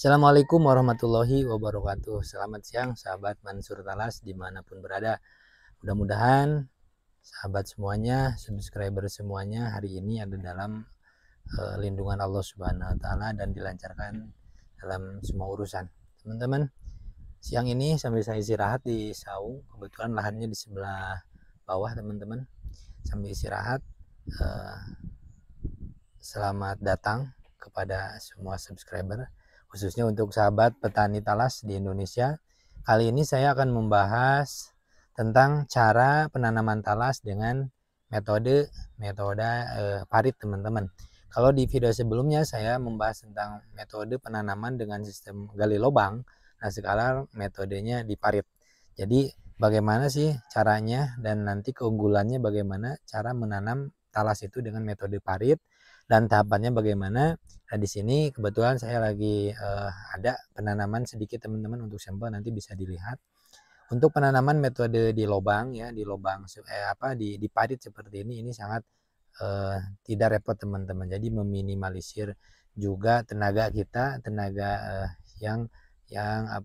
Assalamualaikum warahmatullahi wabarakatuh. Selamat siang sahabat Mansur Talas dimanapun berada. Mudah-mudahan sahabat semuanya, subscriber semuanya hari ini ada dalam lindungan Allah Subhanahu Wa Taala dan dilancarkan dalam semua urusan. Teman-teman, siang ini sambil saya istirahat di saung, kebetulan lahannya di sebelah bawah teman-teman. Sambil istirahat, selamat datang kepada semua subscriber, khususnya untuk sahabat petani talas di Indonesia. Kali ini saya akan membahas tentang cara penanaman talas dengan metode parit teman-teman. Kalau di video sebelumnya saya membahas tentang metode penanaman dengan sistem gali lubang. Nah, sekarang metodenya di parit. Jadi bagaimana sih caranya dan nanti keunggulannya bagaimana cara menanam talas itu dengan metode parit dan tahapannya bagaimana. Nah, di sini kebetulan saya lagi ada penanaman sedikit teman-teman untuk sampel, nanti bisa dilihat. Untuk penanaman metode di lubang ya, di lubang di parit seperti ini sangat tidak repot teman-teman. Jadi meminimalisir juga tenaga kita, tenaga yang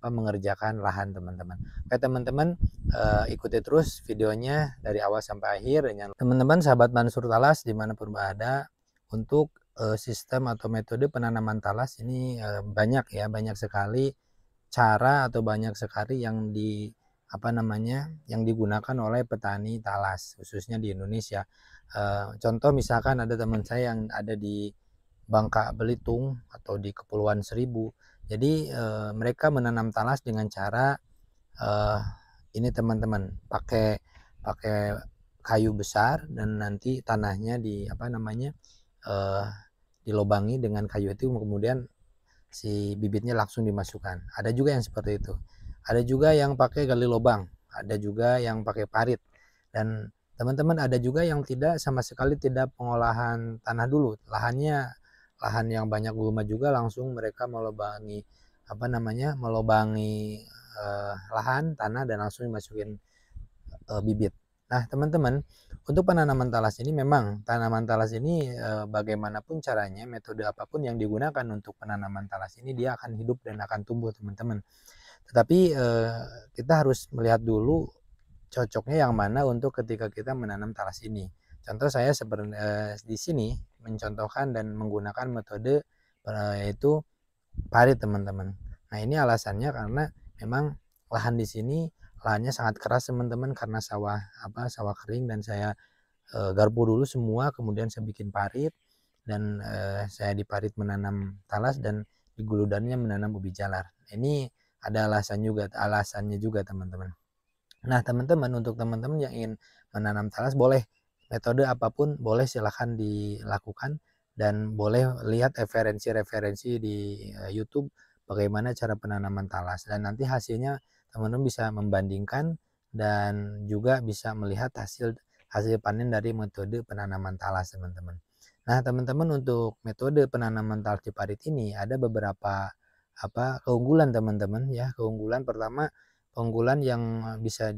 mengerjakan lahan teman-teman. Oke teman-teman, ikuti terus videonya dari awal sampai akhir. Teman-teman sahabat Mansur Talas dimanapun berada, untuk sistem atau metode penanaman talas ini banyak sekali cara atau banyak sekali yang yang digunakan oleh petani talas khususnya di Indonesia. Contoh misalkan ada teman saya yang ada di Bangka Belitung atau di Kepulauan Seribu. Jadi mereka menanam talas dengan cara ini teman-teman, pakai kayu besar dan nanti tanahnya dilubangi dengan kayu itu, kemudian si bibitnya langsung dimasukkan. Ada juga yang seperti itu. Ada juga yang pakai gali lubang, ada juga yang pakai parit, dan teman-teman ada juga yang sama sekali tidak pengolahan tanah dulu. Lahan yang banyak gulma juga langsung mereka melubangi lahan tanah dan langsung dimasukin bibit. Nah teman-teman, untuk penanaman talas ini memang bagaimanapun caranya, metode apapun yang digunakan untuk penanaman talas ini dia akan hidup dan akan tumbuh teman-teman. Tetapi kita harus melihat dulu cocoknya yang mana untuk ketika kita menanam talas ini. Contoh saya seperti di sini mencontohkan dan menggunakan metode yaitu parit teman-teman. Nah ini alasannya karena memang lahan di sini lahannya sangat keras teman-teman, karena sawah kering, dan saya garpu dulu semua, kemudian saya bikin parit, dan saya di parit menanam talas dan di guludannya menanam ubi jalar. Ini ada alasannya juga teman-teman. Nah teman-teman, untuk teman-teman yang ingin menanam talas, boleh metode apapun boleh silahkan dilakukan, dan boleh lihat referensi di YouTube bagaimana cara penanaman talas, dan nanti hasilnya teman-teman bisa membandingkan dan juga bisa melihat hasil panen dari metode penanaman talas teman-teman. Nah teman-teman, untuk metode penanaman talas di parit ini ada beberapa keunggulan teman-teman ya. Keunggulan pertama, keunggulan yang bisa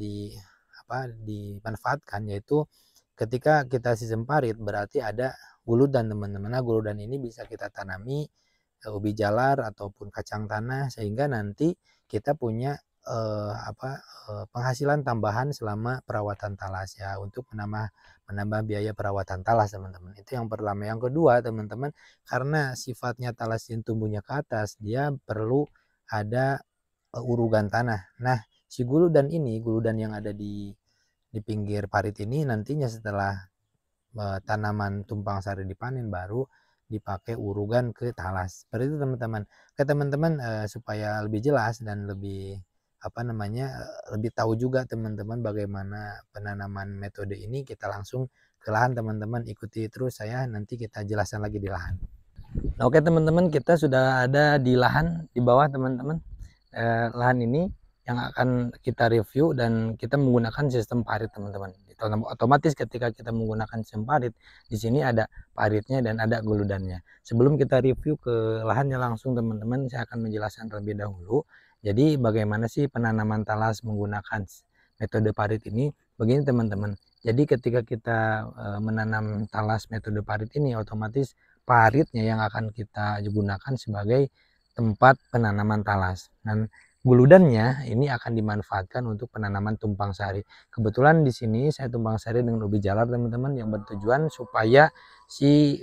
dimanfaatkan, yaitu ketika kita sistem parit berarti ada guludan teman-teman. Nah guludan ini bisa kita tanami ubi jalar ataupun kacang tanah, sehingga nanti kita punya penghasilan tambahan selama perawatan talas ya, untuk menambah biaya perawatan talas teman-teman. Itu yang pertama. Yang kedua teman-teman, karena sifatnya talas yang tumbuhnya ke atas, dia perlu ada urugan tanah. Nah si guludan yang ada di pinggir parit ini nantinya setelah tanaman tumpang sari dipanen baru dipakai urugan ke talas. Seperti itu teman-teman. Oke teman-teman, supaya lebih jelas dan lebih lebih tahu juga teman-teman bagaimana penanaman metode ini, kita langsung ke lahan teman-teman. Ikuti terus saya, nanti kita jelaskan lagi di lahan. Nah, oke teman-teman, kita sudah ada di lahan di bawah teman-teman. Lahan ini yang akan kita review, dan kita menggunakan sistem parit teman-teman. Otomatis ketika kita menggunakan sistem parit, di sini ada paritnya dan ada guludannya. Sebelum kita review ke lahannya langsung teman-teman, saya akan menjelaskan terlebih dahulu. Jadi bagaimana sih penanaman talas menggunakan metode parit ini? Begini teman-teman. Jadi ketika kita menanam talas metode parit ini, otomatis paritnya yang akan kita gunakan sebagai tempat penanaman talas. Dan guludannya ini akan dimanfaatkan untuk penanaman tumpang sari. Kebetulan di sini saya tumpang sari dengan ubi jalar teman-teman, yang bertujuan supaya si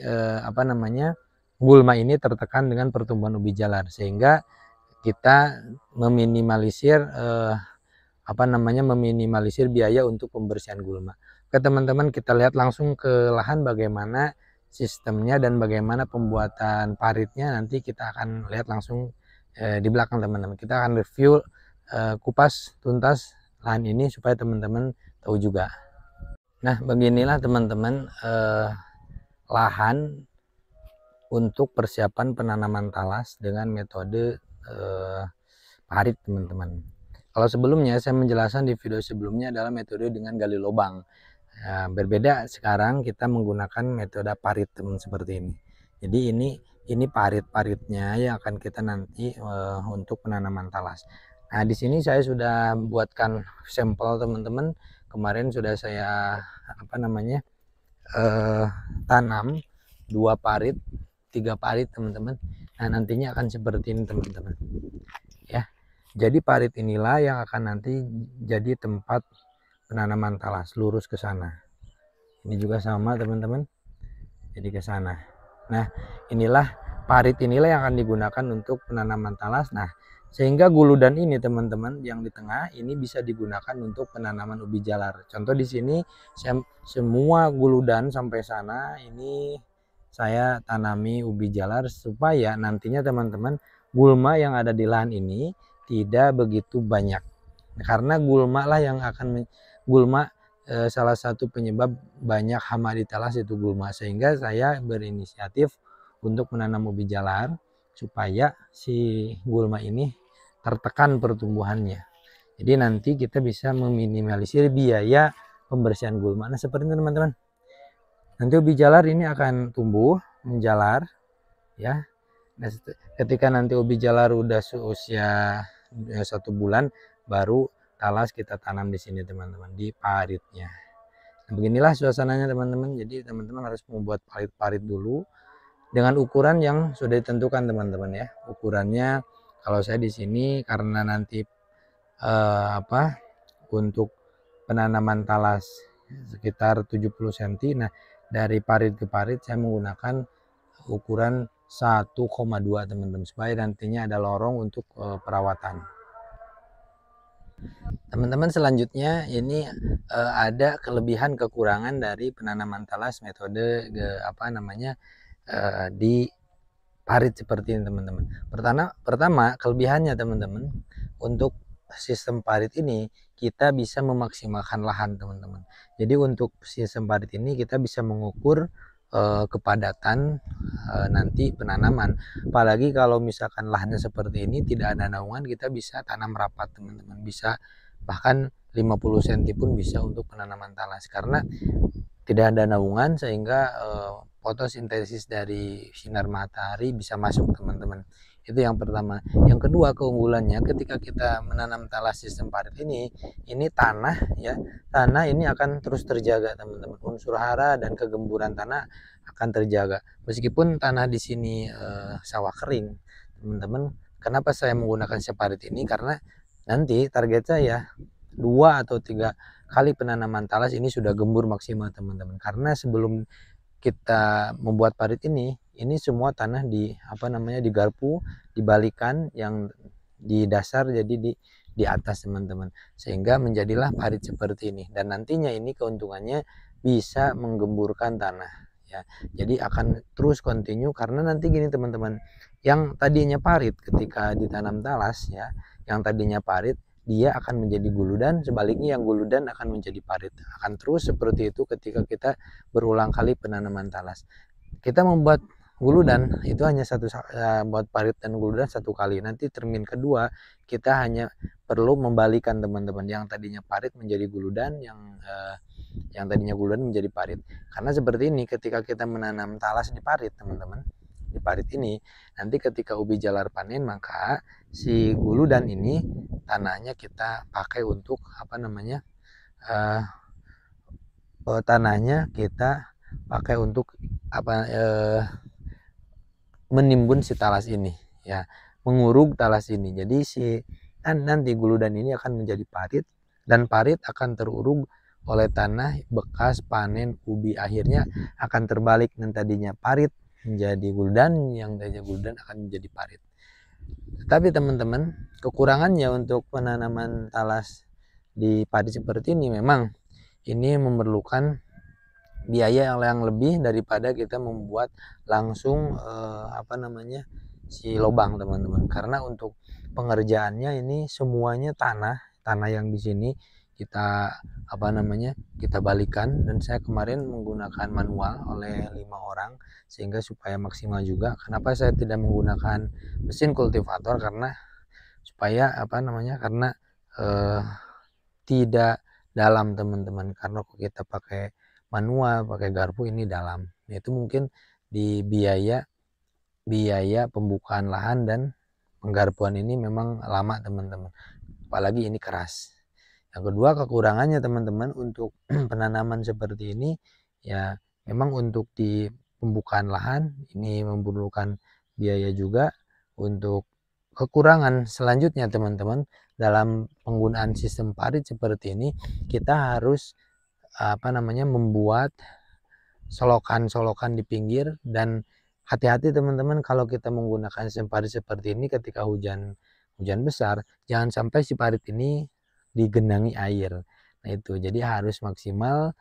gulma ini tertekan dengan pertumbuhan ubi jalar, sehingga kita meminimalisir meminimalisir biaya untuk pembersihan gulma. Oke teman-teman, kita lihat langsung ke lahan bagaimana sistemnya dan bagaimana pembuatan paritnya. Nanti kita akan lihat langsung di belakang teman-teman. Kita akan review kupas tuntas lahan ini supaya teman-teman tahu juga. Nah, beginilah teman-teman lahan untuk persiapan penanaman talas dengan metode parit teman-teman. Kalau sebelumnya saya menjelaskan di video sebelumnya adalah metode dengan gali lubang. Nah, berbeda sekarang kita menggunakan metode parit teman seperti ini. Jadi ini parit-paritnya yang akan kita nanti untuk penanaman talas. Nah, di sini saya sudah buatkan sampel teman-teman. Kemarin sudah saya tanam 2 parit, 3 parit teman-teman. Nah, nantinya akan seperti ini teman-teman. Ya. Jadi parit inilah yang akan nanti jadi tempat penanaman talas, lurus ke sana. Ini juga sama teman-teman. Jadi ke sana. Nah, inilah parit inilah yang akan digunakan untuk penanaman talas. Nah, sehingga guludan ini teman-teman yang di tengah ini bisa digunakan untuk penanaman ubi jalar. Contoh di sini semua guludan sampai sana ini saya tanami ubi jalar supaya nantinya teman-teman gulma yang ada di lahan ini tidak begitu banyak, karena gulma lah yang akan salah satu penyebab banyak hama di talas itu gulma, sehingga saya berinisiatif untuk menanam ubi jalar supaya si gulma ini tertekan pertumbuhannya. Jadi nanti kita bisa meminimalisir biaya pembersihan gulma. Nah, seperti itu teman-teman. Nanti ubi jalar ini akan tumbuh menjalar ya. Nah, ketika nanti ubi jalar udah seusia 1 bulan baru talas kita tanam di sini teman-teman, di paritnya. Nah, beginilah suasananya teman-teman. Jadi teman-teman harus membuat parit-parit dulu dengan ukuran yang sudah ditentukan teman-teman ya. Ukurannya kalau saya di sini karena nanti untuk penanaman talas sekitar 70 cm. Nah, dari parit ke parit saya menggunakan ukuran 1,2 teman-teman, supaya nantinya ada lorong untuk perawatan. Teman-teman, selanjutnya ini ada kelebihan kekurangan dari penanaman talas metode di parit seperti ini teman-teman. Pertama kelebihannya teman-teman, untuk sistem parit ini kita bisa memaksimalkan lahan teman-teman. Jadi untuk sistem parit ini kita bisa mengukur kepadatan nanti penanaman. Apalagi kalau misalkan lahannya seperti ini tidak ada naungan, kita bisa tanam rapat teman-teman, bisa bahkan 50 cm pun bisa untuk penanaman talas, karena tidak ada naungan sehingga fotosintesis dari sinar matahari bisa masuk teman-teman. Itu yang pertama. Yang kedua keunggulannya, ketika kita menanam talas sistem parit ini tanah ya, tanah ini akan terus terjaga teman-teman. Unsur hara dan kegemburan tanah akan terjaga. Meskipun tanah di sini sawah kering teman-teman. Kenapa saya menggunakan separit ini? Karena nanti target saya 2 atau 3 kali penanaman talas ini sudah gembur maksimal teman-teman. Karena sebelum kita membuat parit ini semua tanah digarpu, dibalikan yang di dasar jadi di atas teman-teman, sehingga menjadilah parit seperti ini. Dan nantinya ini keuntungannya bisa menggemburkan tanah ya. Jadi akan terus continue, karena nanti gini teman-teman, yang tadinya parit ketika ditanam talas ya, yang tadinya parit dia akan menjadi guludan, sebaliknya yang guludan akan menjadi parit. Akan terus seperti itu ketika kita berulang kali penanaman talas. Kita membuat guludan itu hanya buat parit dan guludan 1 kali. Nanti termin kedua kita hanya perlu membalikan teman-teman, yang tadinya parit menjadi guludan, yang tadinya guludan menjadi parit. Karena seperti ini, ketika kita menanam talas di parit teman-teman, di parit ini nanti ketika ubi jalar panen, maka si guludan ini tanahnya kita pakai untuk tanahnya kita pakai untuk menimbun si talas ini ya. menguruk talas ini. Jadi nanti guludan ini akan menjadi parit, dan parit akan teruruk oleh tanah bekas panen ubi. Akhirnya akan terbalik, dan tadinya parit menjadi guldan, yang tadinya guldan akan menjadi parit. Tetapi teman-teman, kekurangannya untuk penanaman talas di padi seperti ini memang ini memerlukan biaya yang lebih daripada kita membuat langsung si lubang, teman-teman. Karena untuk pengerjaannya ini semuanya tanah yang di sini kita kita balikan, dan saya kemarin menggunakan manual oleh 5 orang sehingga supaya maksimal juga. Kenapa saya tidak menggunakan mesin kultivator? Karena supaya karena tidak dalam, teman-teman. Karena kalau kita pakai manual, pakai garpu, ini dalam. Itu mungkin di biaya pembukaan lahan dan penggarpuan ini memang lama, teman-teman. Apalagi ini keras. Yang kedua, kekurangannya teman-teman untuk penanaman seperti ini ya, memang untuk di pembukaan lahan ini memerlukan biaya juga. Untuk kekurangan selanjutnya teman-teman, dalam penggunaan sistem parit seperti ini kita harus membuat solokan-solokan di pinggir. Dan hati-hati teman-teman, kalau kita menggunakan sistem parit seperti ini ketika hujan besar, jangan sampai si parit ini digenangi air. Nah itu, jadi harus maksimal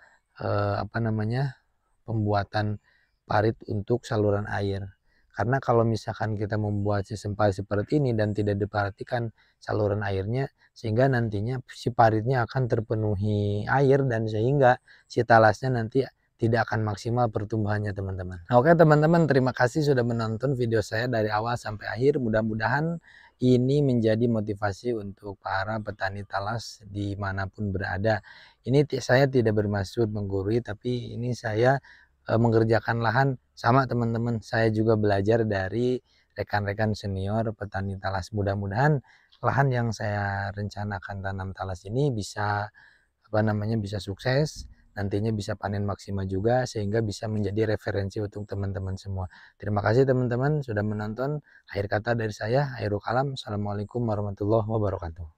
pembuatan parit untuk saluran air. Karena kalau misalkan kita membuat sistem parit seperti ini dan tidak diperhatikan saluran airnya, sehingga nantinya si paritnya akan terpenuhi air, dan sehingga si talasnya nanti tidak akan maksimal pertumbuhannya, teman-teman. Oke teman-teman, terima kasih sudah menonton video saya dari awal sampai akhir. Mudah-mudahan ini menjadi motivasi untuk para petani talas dimanapun berada. Ini saya tidak bermaksud menggurui, tapi ini saya mengerjakan lahan sama teman-teman. Saya juga belajar dari rekan-rekan senior petani talas. Mudah-mudahan lahan yang saya rencanakan tanam talas ini bisa bisa sukses, nantinya bisa panen maksimal juga, sehingga bisa menjadi referensi untuk teman-teman semua. Terima kasih teman-teman sudah menonton. Akhir kata dari saya, Hairul Kalam. Assalamualaikum warahmatullahi wabarakatuh.